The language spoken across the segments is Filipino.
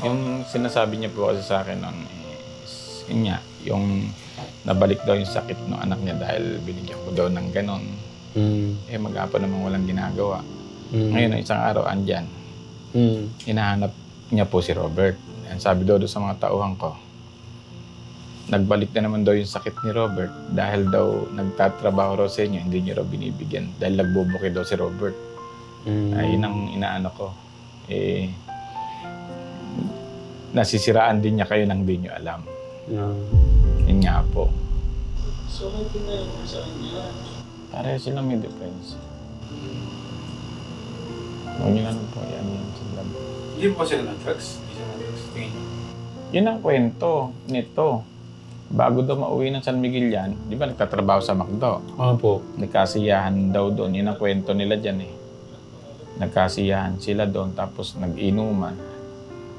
Yung sinasabi niya po kasi sa akin noon is, yun nga, yung nabalik daw yung sakit ng anak niya dahil binigyan ko daw ng ganon. Eh mag-apa naman walang ginagawa. Ngayon, isang araw andyan, hinahanap niya po si Robert. And sabi daw sa mga tauhan ko, nagbalik na naman daw yung sakit ni Robert dahil daw nagtatrabaho raw sa inyo, hindi niyo raw binibigyan dahil nagbubukid daw si Robert. Ay, yun ang inaano ko. Eh, nasisiraan din niya kayo nang di niyo alam. Yun nga po. So, may pinayin mo sa kanya. Pareho silang may difference. Huwag niyo naman po yan sila. Hindi po sila ng-drugs? Hindi sila ng-drugs? Tingin niyo? Yun ang kwento nito. Bago daw mauwi ng San Miguel yan, di ba nagtatrabaho sa McDo? Opo. Nagkasiyahan daw doon. Yun ang kwento nila dyan eh. Nagkasiyahan sila doon tapos nag-inuman.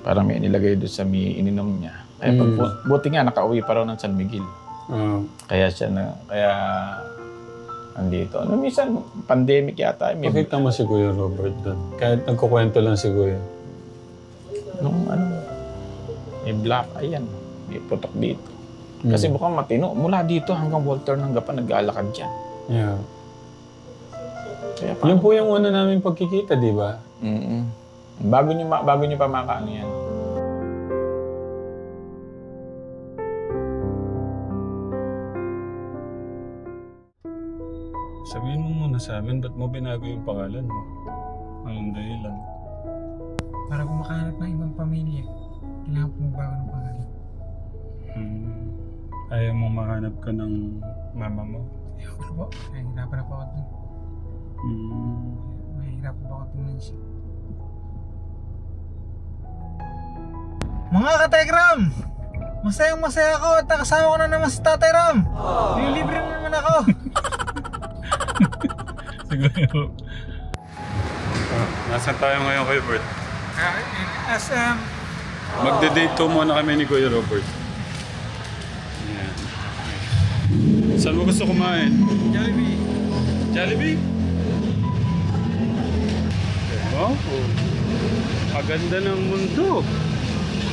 Parang may nilagay doon sa may ininom niya. Ay, buti nga nakauwi pa raw ng San Miguel. Kaya siya na, kaya andito. Ano, minsan, pandemic yata. Pakita mo si Kuya Robert doon. Kahit nagkukwento lang si Kuya. Nung ano, may black, ayan, may putok dito. Kasi mukhang matino. Mula dito hanggang Walter ng Gapan, nag-aalakad dyan. Yeah. Kaya Yun po yung una namin pagkikita, di ba? Bago nyo pa makaano yan. Sabihin mo muna sa amin, ba't mo binago yung pangalan mo? Anong dahilan? Para kung makahanap ng ibang pamilya, kailangan po magbago ng pangalan. Ayaw mo mahanap ka ng mama mo? Ayoko na po. Nahihirapan na po ako dun. Nahihirapan po ako tingnan siya. Mga ka-Telegram! Masayang masaya ako at nakasama ko na naman si Tatay Ram! Nililibre na naman ako! Siguro. Nasaan tayo ngayon, Kuya Robert? Magde-date to muna kami ni Kuya Robert. Yan. Saan mo gusto kumain? Jollibee! Jollibee? Oh, kaganda ng mundo.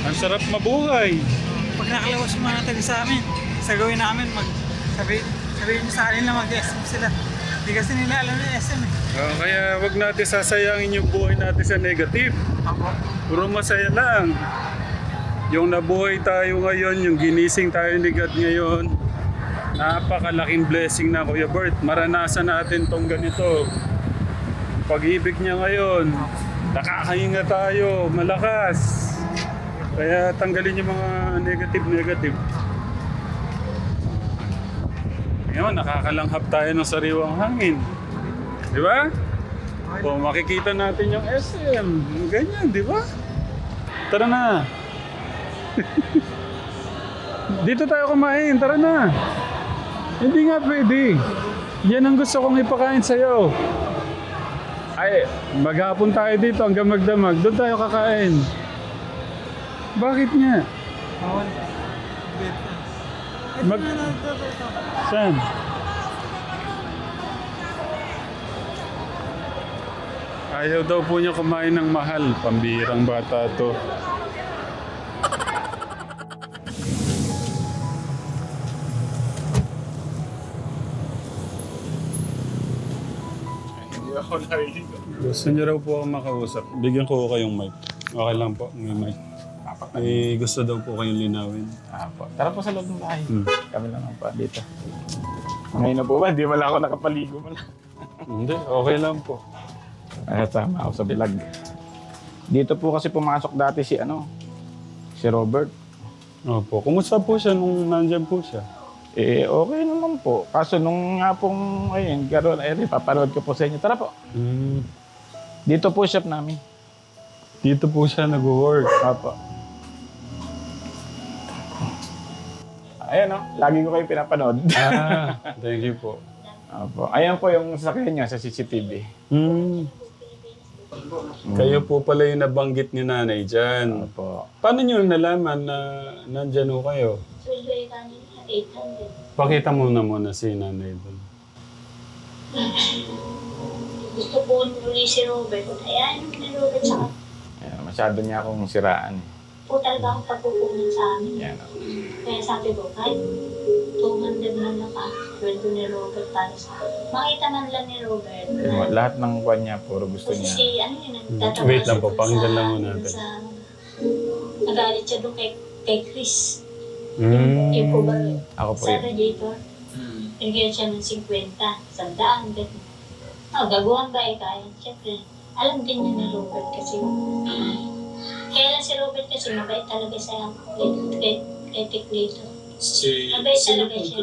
Ang sarap mabuhay. Pag nakalawas yung mga taga sa amin, sa gawin namin, sabihin nyo sa akin na mag-SM sila. Hindi kasi nila alam yung SM eh. Kaya wag natin sasayangin yung buhay natin sa negative. Ako. Puro masaya lang. Yung nabuhay tayo ngayon, yung ginising tayo ni God ngayon, napakalaking blessing na, Kuya Bert. Maranasan natin tong ganito. Pag-ibig niya ngayon, nakakahinga tayo, malakas. Kaya tanggalin yung mga negative. Ngayon, nakakalanghap tayo ng sariwang hangin. Di ba? O, makikita natin yung SM. Ganyan, di ba? Tara na. Dito tayo kumain, tara na. Hindi nga pwede. Yan ang gusto kong ipakain sa'yo. Ay, maghapon tayo dito hanggang magdamag. Doon tayo kakain. Bakit nga? Bawal. Saan? Ayaw daw po niya kumain ng mahal. Pambihirang bata to. Hindi ako narinig. Gusto niya raw po ako makausap. Bigyan ko kayong mic. Okay lang po, may mic. Ay, gusto daw po kayong linawin. Po. Tara po sa loob ng bahay. Kami lang pa dito. Ngayon na po ba? Hindi wala ako nakapaligo man. Hindi, okay lang po. Ay, tama ako sa bilag. Dito po kasi pumasok dati si Robert. Opo, kumusta po siya nung nandyan po siya? Eh, okay naman po. Kaso nung nga pong, ayun, karoon, papanood ko po sa inyo. Tara po. Dito po shop namin. Dito po siya nag-work. Opo. Ayan lagi ko kayo pinapanood. Thank you po. Opo. Ayan po yung sasakyan niya sa CCTV. Kayo po pala yung nabanggit ni nanay dyan. Opo. Paano nyo nalaman na nandyan ho kayo? Survey kanina, 800. Pakita muna si nanay doon. Gusto po ni si Robert. Ayan, ni Robert sa Ayan, masyado niya akong siraan. Po talaga akong pagkukunan sa amin. Yan. Kaya sabi ko, kahit 200 man lang sweldo ni Robert para sa akin. Makita man lang ni Robert na Lahat ng kwan niya, puro gusto kasi niya. si, ano yun, nagtatrabaho Wait lang siya po, dun pakinggan sa- lang muna natin. sa- Nagalit siya doon kay Chris. Yung po ba, Ako po sa yun. radiator, bigyan siya ng 50, 100, gano'n. Gagawan ba kaya? Siyempre, alam din niya ni Robert kasi kaya lang si Robert kasi mabait talaga sa kay Tiklito. Mabait talaga siya.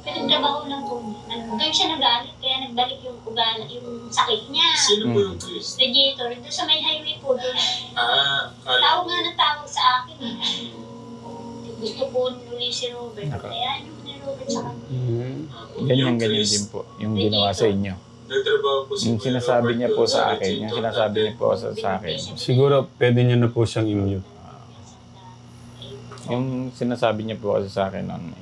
Pinagtrabaho lang po niya. Doon siya nagalit, kaya nagbalik yung sakit niya. Sino po yung Chris? Radiator, doon sa may highway po doon. Kala. Tawag nga ng tawag sa akin. Gusto po nuli si Robert. Kaya yung ni Robert sa kanya. Ganyan din po yung ginawa sa inyo. Nagtrabaho po Yung sinasabi niya po sa akin, yung sinasabi niya po sa akin, Siguro pwede niyo na po siyang i-mute. yung sinasabi niya po kasi sa akin noon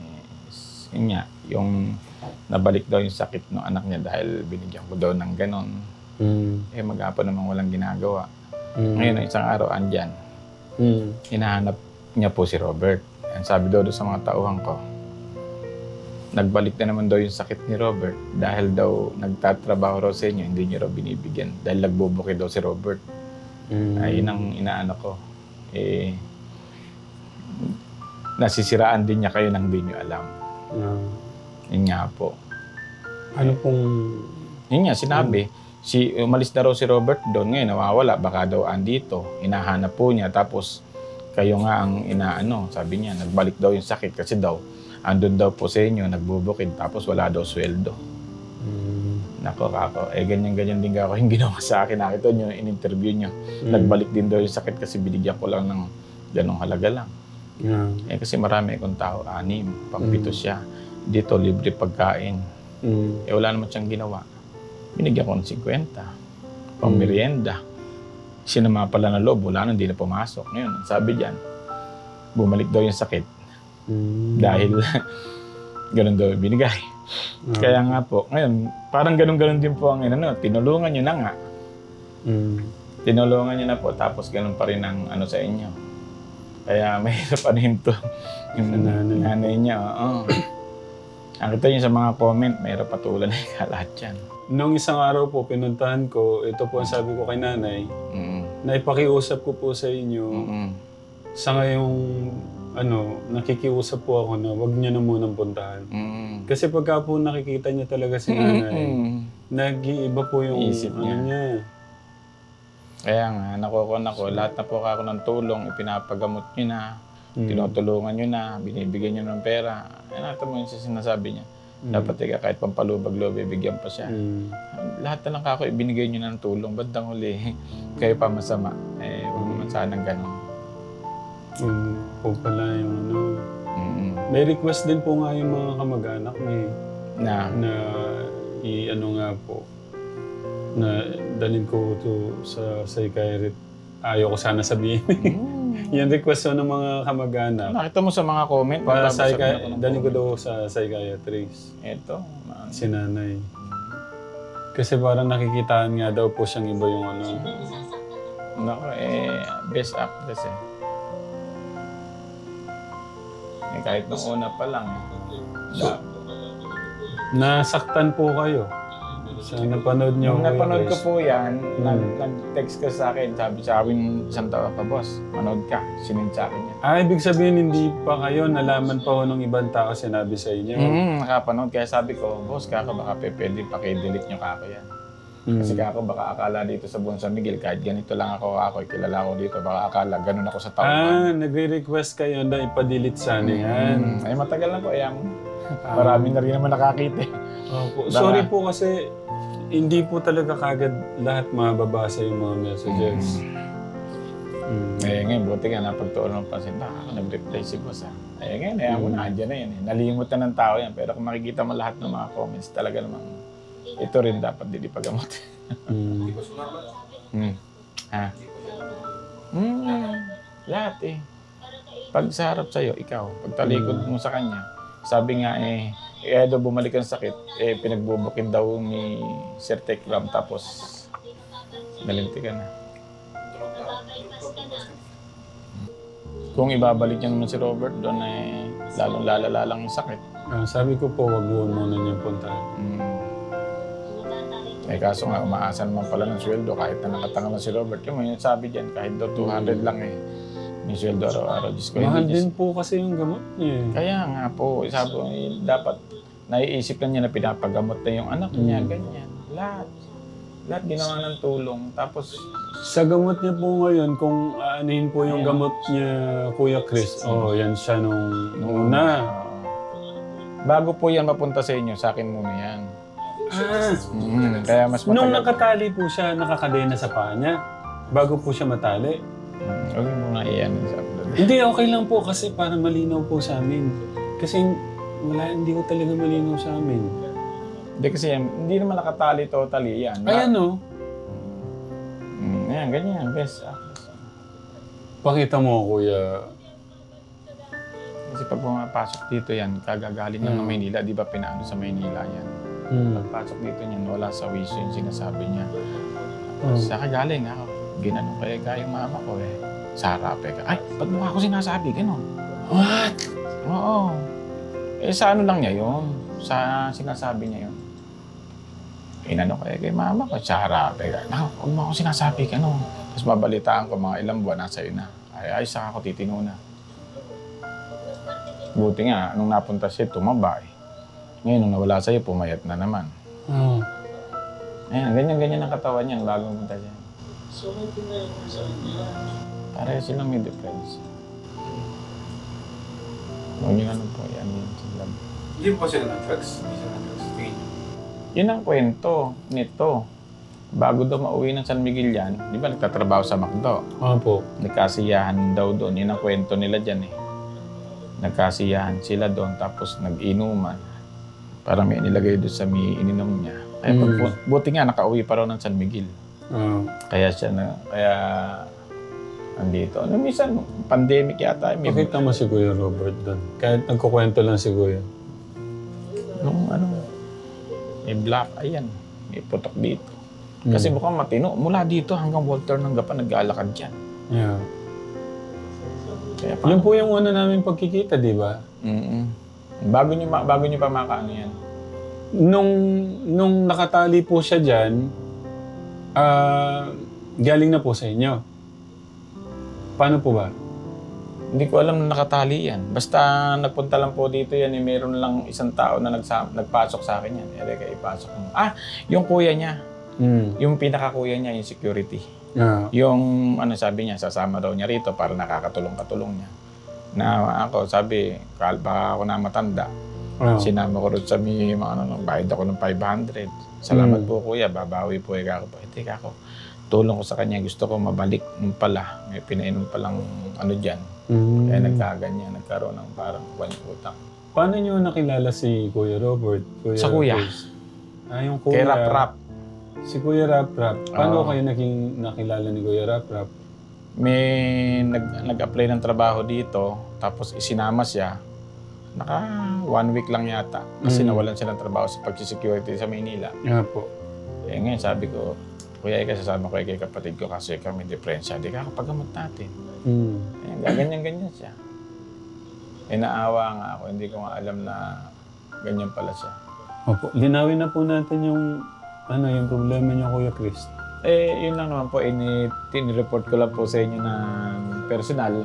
is, yun nga, yung nabalik daw yung sakit ng anak niya dahil binigyan ko daw ng ganon. Eh maghapon naman walang ginagawa. Ngayon, isang araw, andyan. Hinahanap niya po si Robert. And sabi daw sa mga tauhan ko, nagbalik na naman daw yung sakit ni Robert dahil daw nagtatrabaho raw sa inyo, hindi niyo raw binibigyan dahil nagbubukid daw si Robert. Ay, yun ang inaano ko. Eh, nasisiraan din niya kayo nang di niyo alam. Yun nga po. Ano pong... Yun nga, sinabi. Umalis na raw si Robert doon. Ngayon, nawawala. Baka daw andito. Hinahanap po niya. Tapos, kayo nga ang inaano. Sabi niya, nagbalik daw yung sakit. Kasi daw, andun daw po sa inyo, nagbubukid. Tapos, wala daw sweldo. Nako, kako. Ganyan-ganyan din ako yung ginawa sa akin. Nakita niyo, in-interview niyo. Nagbalik din daw yung sakit kasi binigyan ko lang ng ganong halaga lang. Kasi marami akong tao. 6, pang-7 siya. Dito, libre pagkain. Wala naman siyang ginawa. Binigyan ko ng 50. Pang merienda. Sinama pala na loob, wala na, hindi na pumasok. Ngayon, sabi diyan, bumalik daw yung sakit. Dahil ganun daw binigay. Kaya nga po, ngayon, parang ganun-ganun din po ang tinulungan nyo na nga. Tinulungan nyo na po, tapos ganun pa rin ang sa inyo. Kaya mahirap to. Yung nanay niya, oo. Nakita niyo sa mga comment, mahirap patulan na lahat yan. Nung isang araw po, pinuntahan ko, ito po ang sabi ko kay nanay, naipakiusap ko po sa inyo, sa ngayong, nakikiusap po ako na wag niyo na munang puntahan. Kasi pagka po nakikita niya talaga si nanay, nag-iiba po yung Isip niya. Kaya nga, nakukuha ko, lahat na po ako ng tulong, ipinapagamot nyo na, tinutulungan nyo na, binibigyan nyo ng pera. Nato mo yung sinasabi niya. Dapat kahit pampalubag-loob, bibigyan pa siya. Lahat na lang ako, ibinigay nyo na ng tulong. Bandang huli, kayo pa masama. Huwag naman sanang ganun. Po pala yung May request din po nga yung mga kamag-anak na nga po, na dalhin ko to sa psychiatrist. Ayaw ko sana sabihin. Yung request ng mga kamag-anak. Nakita mo sa mga comment, Para sabihin ako ng dalhin ko comment. daw sa psychiatrist. Ito. Si nanay. Kasi parang nakikitaan nga daw po siyang iba yung Nako, best actress kahit nung una pa lang. Nasaktan po kayo. Sa napanood niyo. Nung napanood ko po yan, nag-text ka sa akin, sabi sa akin isang tao ka, boss, manood ka, sinend sa akin yan. Ibig sabihin hindi pa kayo, nalaman pa ho ng ibang tao sinabi sa inyo. Nakapanood, kaya sabi ko, boss, kako baka pwede paki-delete nyo kako yan. Kasi kako baka akala dito sa Buwan San Miguel, kahit ganito lang ako, kilala ko dito, baka akala ganun ako sa taon. Nagre-request kayo na ipa-delete sana yan. Ay matagal na po, marami na rin naman nakakita. Opo. Sorry po kasi hindi po talaga kagad lahat mababasa yung mga messages. Ngayon, buti nga napagtuon ng pansin, baka nag-reply si boss ngayon, mo na, andyan na yan. Nalimot na ng tao yan, pero kung makikita mo lahat ng mga comments, talaga namang ito rin dapat dilipagamot. Hindi ba sumama? Lahat Pag sa harap sa'yo, ikaw, pag talikod mo sa kanya, sabi nga daw bumalik ang sakit, pinagbubukin daw ni Sir Tekram, tapos nalinti ka na. Kung ibabalik niya naman si Robert doon, eh, lalong lalala lang yung sakit. Sabi ko po, wag muna niyang puntahan. Eh kaso nga, umaasa naman pala ng sweldo kahit na nakatanga na si Robert. Yung may sabi dyan, kahit daw 200 lang eh. May sweldo araw-araw. Diyos ko, Mahal hindi, din po kasi yung gamot niya. Kaya nga po, sabi ko, eh, dapat naiisip lang niya na pinapagamot na yung anak niya, ganyan. Lahat. Lahat ginawa ng tulong. Tapos, Sa gamot niya po ngayon, kung aanin po yung gamot niya, Kuya Chris, yan siya nung una. bago po yan mapunta sa inyo, sa akin muna yan. Kaya mas Nung matagal. nakatali po siya, nakakadena sa paa niya, bago po siya matali. Huwag mo nga iyan sa upload. Hindi, okay lang po kasi para malinaw po sa amin. Kasi hindi ko talaga malinaw sa amin. Hindi kasi yan, hindi naman nakatali totally yan. Ayan o. Ayan, ganyan. Best. Pakita mo, Kuya. Kasi pag pumapasok dito yan, kagagaling lang ng Maynila, di ba pinaano sa Maynila yan? Pagpasok dito niyan, wala sa wisyo yung sinasabi niya. Sa kagaling ako, ginanong kaya yung mama ko eh. Sa harap eh. Ay, ba't mo ako sinasabi? Ganon. What? Oo. Eh sa ano lang niya yun? Sa sinasabi niya yun. Inano kaya kay mama ko, sa harap eh. Naku, huwag mo ako sinasabi, ganon. Tapos mabalitaan ko mga ilang buwan, nasa na. Ay, saka ako titino na. Buti nga, nung napunta siya, tumaba eh. Ngayon, nung nawala sa'yo, pumayat na naman. Ayan, ganyan-ganyan ang katawan niyan bago punta siya. So, may pinayin mo sa kanya. Pareho silang may difference. Huwag yun ano po, yan yun sila. Hindi po sila ng-drugs. Hindi sila ng-drugs. Yun ang kwento nito. Bago daw mauwi ng San Miguel yan, di ba nagtatrabaho sa McDo? Opo. Nagkasiyahan daw doon. Yun ang kwento nila dyan eh. Nagkasiyahan sila doon, tapos nag-inuman. Parang may nilagay doon sa may ininom niya. Kaya buti nga, nakauwi pa raw ng San Miguel. Kaya siya na, kaya andito. Ano, minsan, pandemic yata. May, Pakita mo si Kuya Robert doon. Kahit nagkukwento lang si Kuya. nung ano, may black, ayan, may putok dito. Kasi mukhang matino. Mula dito hanggang Walter ng Gapan, nag-aalakad yan. Yeah. Kaya Yun po yung una namin pagkikita, di ba? Bago nyo pa makaano yan. Nung nakatali po siya dyan, galing na po sa inyo. Paano po ba? Hindi ko alam na nakatali yan. Basta nagpunta lang po dito yan, eh, meron lang isang tao na nagpasok sa akin yan. Kaya ipasok mo. Yung kuya niya. Yung pinaka-kuya niya, yung security. Yung ano sabi niya, sasama daw niya rito para nakakatulong-katulong niya. Na ako, sabi, baka ako na matanda. Sinama ko rin sa bayad ako ng 500. Salamat po kuya, babawi po ako. Teka ako, tulong ko sa kanya, gusto ko mabalik nung pala. May pinainom palang ano dyan. Kaya nagkaganyan, nagkaroon ng parang utang. Paano niyo nakilala si Kuya Robert? Sa kuya. Chris? Yung kuya. Kay Rap-Rap. Si Kuya Rap-Rap. Paano kayo naging nakilala ni Kuya Rap-Rap? May nag-apply ng trabaho dito, tapos isinama siya. Naka 1 week lang yata. Kasi nawalan siya ng trabaho sa pag-security sa Maynila. Po. Eh ngayon sabi ko, kuya, sasama ko kay kapatid ko kasi kami diferensya. Di ka kapagamot natin. Ganyan-ganyan siya. Eh naawa nga ako, hindi ko nga alam na ganyan pala siya. Opo. Linawin na po natin yung problema niyo, Kuya Chris. Eh, yun lang naman po, tinireport ko lang po sa inyo ng personal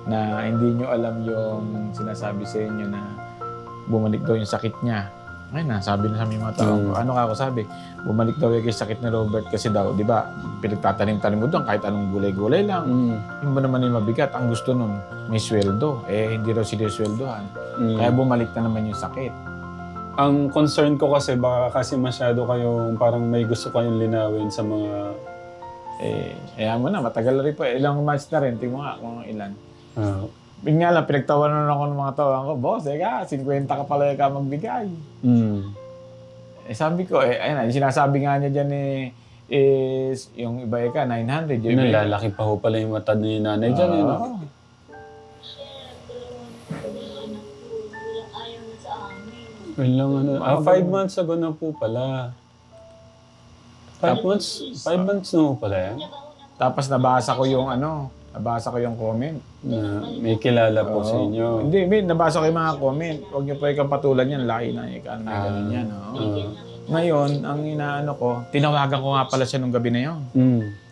na hindi nyo alam yung sinasabi sa inyo na bumalik daw yung sakit niya. Ngayon na, sabi na sa mga tao ko, ano ka ako sabi, bumalik daw yung sakit ni Robert kasi daw, di ba, pinagtatanim-tanim mo doon kahit anong gulay-gulay lang. Yung ba naman yung mabigat, ang gusto nun, may sweldo. Eh, hindi daw sinisweldohan. Kaya bumalik na naman yung sakit. Ang concern ko kasi baka kasi masyado kayong parang may gusto kayong linawin sa mga... Ayan mo na, matagal na rin po. Ilang months na rin, tingnan mo nga kung ilan. Yun nga lang, pinagtawanan ako ng mga tawang ko, boss, 50 ka pala ka magbigay. Sabi ko, ayun, sinasabi nga niya dyan is yung iba 900. Yung iba, Lalaki pa ho pala yung mata ni nanay dyan. Ayaw na sa amin. 5 months ago na po pala. 5 months na po pala yan? Tapos nabasa ko yung Nabasa ko yung comment. Na may kilala po sa inyo. Hindi, may nabasa ko yung mga comment. Huwag niyo pa ikang patulan yan. Laki na ikan may ganun yan. Oo. Ngayon, ang inaano ko, tinawagan ko nga pala siya nung gabi na yun.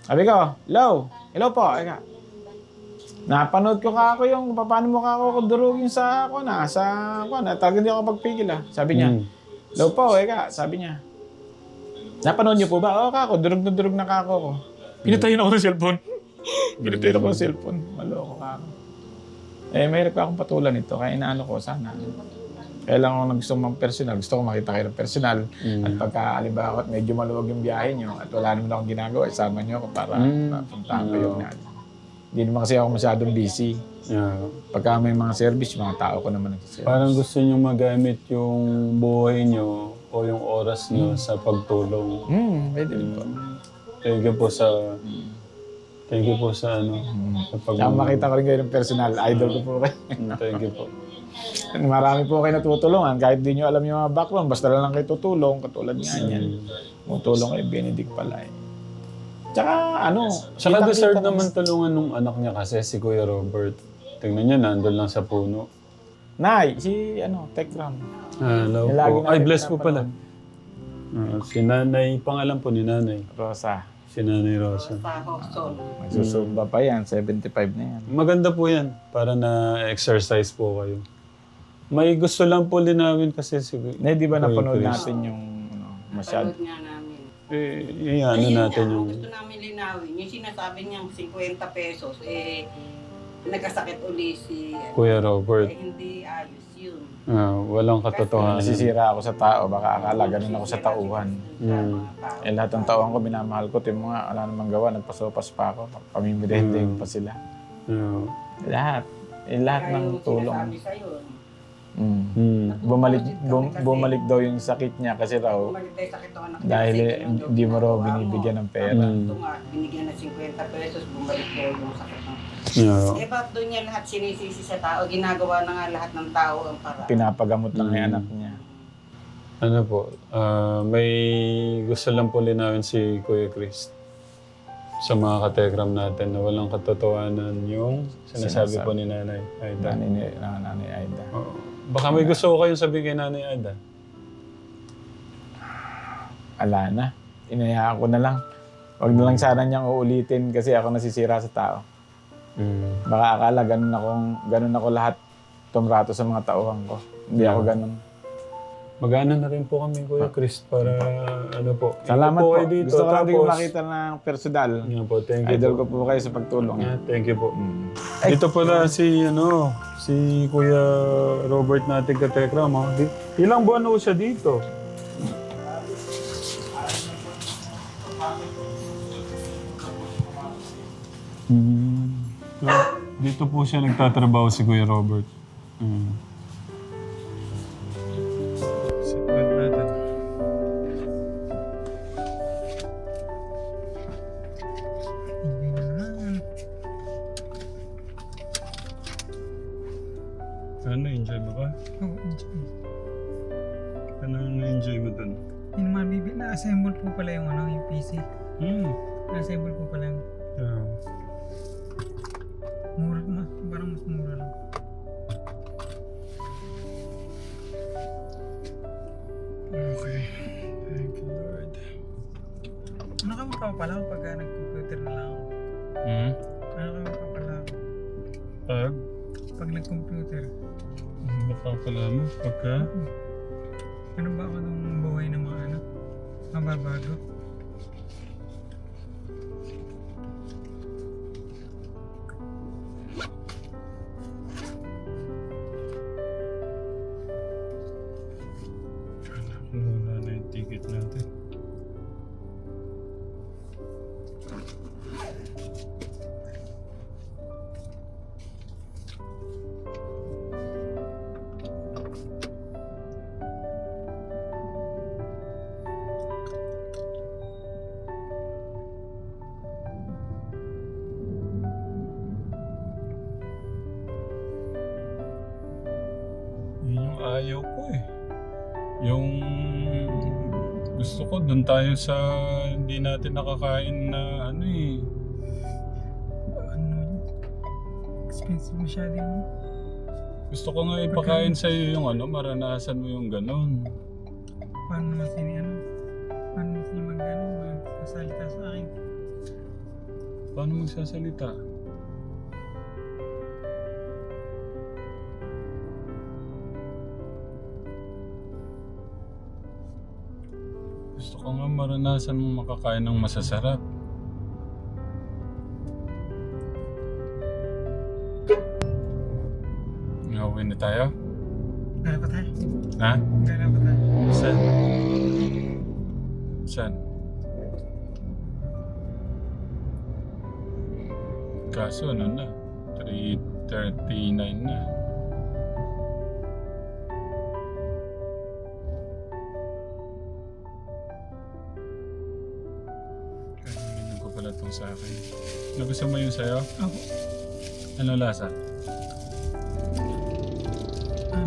Sabi ko, hello po. Eka. Napanood ko ka ako yung paano mo ka ako durugin sa ako na. Talagang hindi ako pagpigil Sabi niya, hello po. Eka. Sabi niya, napanood niyo po ba? Oo, kako. Durug na durug na kako ko. Pinatayin ako ng cellphone. Pinatayin ako ng cellphone. Maloko kako. Mahirap ka akong patulan ito. Kaya inaano ko, sana. Kailangan ko na gusto mong personal. Gusto ko makita kayo ng personal. At pagka, halimbawa, medyo maluwag yung biyahe nyo at wala naman akong ginagawa, isama nyo ako para mapuntahan ko yung natin. Hindi naman kasi ako masyadong busy. Pagka may mga service, mga tao ko naman nagsiservice. Parang gusto nyo magamit yung buhay nyo o yung oras nyo sa pagtulong. Pwede rin po. Thank you po sa ano. Sa Saka makita ko rin kayo ng personal. Idol ko po kayo. Thank you po. Marami po kayo natutulungan. Kahit di nyo alam yung mga background, basta lang kayo tutulong. Katulad nga niyan. Tutulong kay Benedict Palay. Tsaka Saka deserve naman tulungan nung anak niya kasi si Kuya Robert. Tingnan niya, nandun lang sa puno. Nay, si Tekram. Hello Lagi po. natin Ay, bless po pinapanood. pala. Si Nanay, pangalan po ni Nanay. Rosa. Si Nanay Rosa. Magsusumba pa yan. 75 na yan. Maganda po yan para na-exercise po kayo. May gusto lang po linawin kasi si Nay, di ba Kuya napanood Chris. natin yung masyado? Panood nga namin. Ano Ayun natin nga, yung... gusto namin linawin. Yung sinasabi niyang 50 pesos, nagkasakit uli si... Kuya Robert. hindi ayos yun. Walang katotohanan. Nasisira ako sa tao. Baka akala ganun ako sa tauhan. Lahat ng tauhan ko, minamahal ko. Yung mga wala namang gawa, nagpasopas pa ako. Pamimidendeng pa sila. Lahat. Lahat ng tulong. Sinasabi sa'yo, Bumalik daw yung sakit niya kasi raw Bumalik sakit ng anak niya dahil kasi ganun daw hindi mo raw ginagawa mo. binibigyan ng pera. Ito nga, binigyan na 50 pesos, bumalik daw yung sakit ng... Ba't doon niya lahat sinisisi sa tao? Ginagawa na nga lahat ng tao ang paraan. Pinapagamot lang yung anak niya. Ano po, may gusto lang po linawin si Kuya Chris sa mga katekram natin na walang katotohanan yung sinasabi po ni Nanay Aida. Nanay Aida. Baka may gusto ko kayong sabihin kay Nanay Aida. Ala na. Inayaan ko na lang. Huwag na lang sana niyang uulitin kasi ako nasisira sa tao. Baka akala ganun ako lahat tumrato sa mga tauhan ko. Hindi ako ganun. Mag-ano na rin po kami, Kuya Chris, para ano po. Salamat po. Kayo dito. Gusto ko lang din Tapos- makita ng personal. Yan po, thank you Idol po. ko po kayo sa pagtulong. Thank you po. Dito pala si Kuya Robert natin katekram. Ilang buwan na siya dito? Dito po siya nagtatrabaho si Kuya Robert. Seatbelt natin. Hindi naman. Ano, enjoy mo ba? Oo, enjoy. Ano na-enjoy mo dun? Yung mga na-assemble po pala yung yung PC. Na-assemble po pala yung Yeah. mura, parang mas mura lang. Okay. Thank you, Lord. Ano ka magpapala ako pagka nag-computer na lang ako? Ano ka magpapala ako? Pag nag-computer? Baka pala mo, pagka? Ano ba ako nung buhay ng mga mababago? Muna na yung ticket natin. Yun yung ayaw ko eh. Yung gusto ko doon tayo sa hindi natin nakakain na ano eh. Ano yun? Expensive masyado yun. Gusto ko nga ipakain sa'yo yung ano, maranasan mo yung ganun. Paano naman paano naman sila magsasalita sa akin? Paano magsasalita? Gusto ko nga maranasan mo makakain ng masasarap. Nauwi na tayo? Gana pa tayo? Ha? Gana pa tayo? Saan? Saan? Kaso ano na? 3:39 na. Kailangan ko pala itong sa akin. Nagustuhan mo yung sayo? Ako. Ano lasa?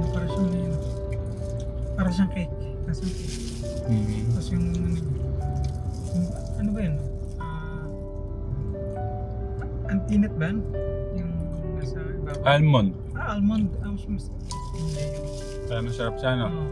Para siyang yun. Para siyang cake. Para siyang cake. Tapos yung ano ba yun? Ang peanut ba? Yung nasa ibabaw. Almond. Almond. Mas hindi yun. Kaya masarap siya, no? Oo.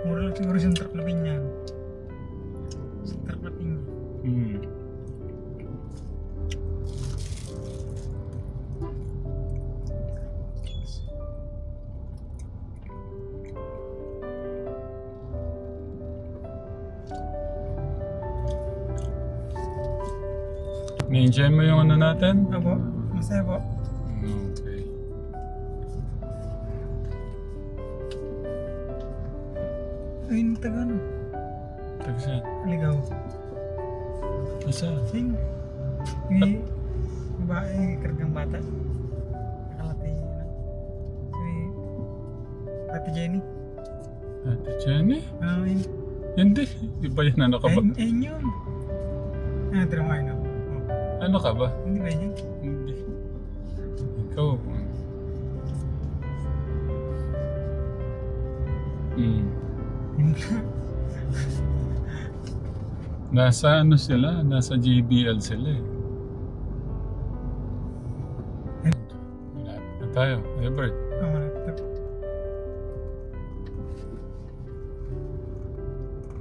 Mura lang siguro yung truck na pinyan. Sa truck na pinyan. Na-enjoy mo yung ano natin? Apo, masaya po. Okay. Ayun, taga ano? Taga saan? Aligaw. Asa? Sing. May babae, kargang bata. Nakalati na. Si Ate Jenny. Ate Jenny? Yun. Hindi. Iba yan. Ano ka ba? Ayun yun. Tira mo kayo na. Ano ka ba? Hindi ba yun? Hindi. Ikaw. Yun na. Nasa ano sila? Nasa JBL sila eh. Malapit na tayo. Ebert. Malapit.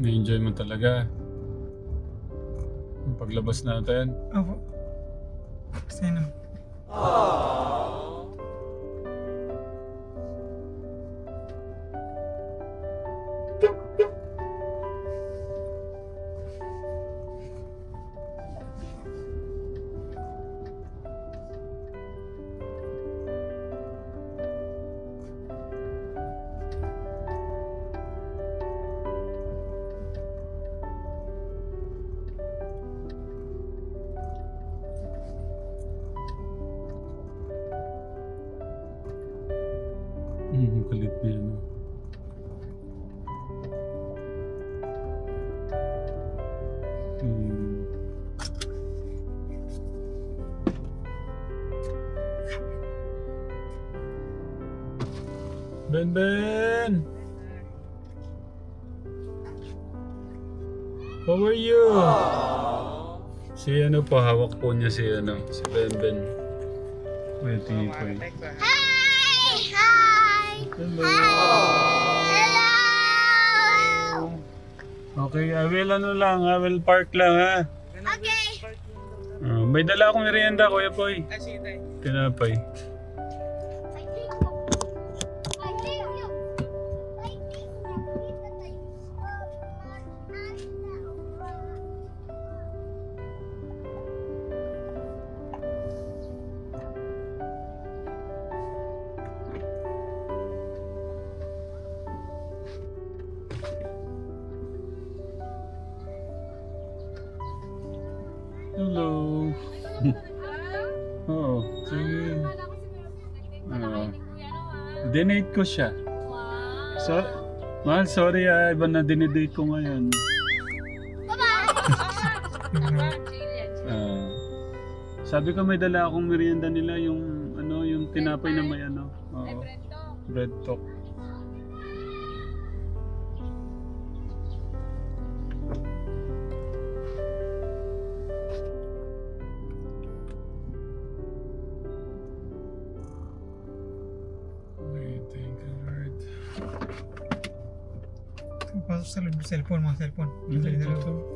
Na-enjoy mo talaga. Yung paglabas natin. Opo. Masaya naman. Kulit na yun. Oh. Ben! How are you? Si ano po, hawak po niya si Ben. May tikoy. Hello! Okay, I will park lang ha. Okay. May dala akong merienda, Kuya Boy. Tinapay. Hello. Oo, sige. Dinate ko siya. So, mahal, sorry iba na dinidate ko ngayon. Sabi ko may dala akong merienda nila yung yung tinapay na may Oo. Bread talk. Thank you, Lord. Pasok sa loob, cellphone mo, cellphone. Sa loob.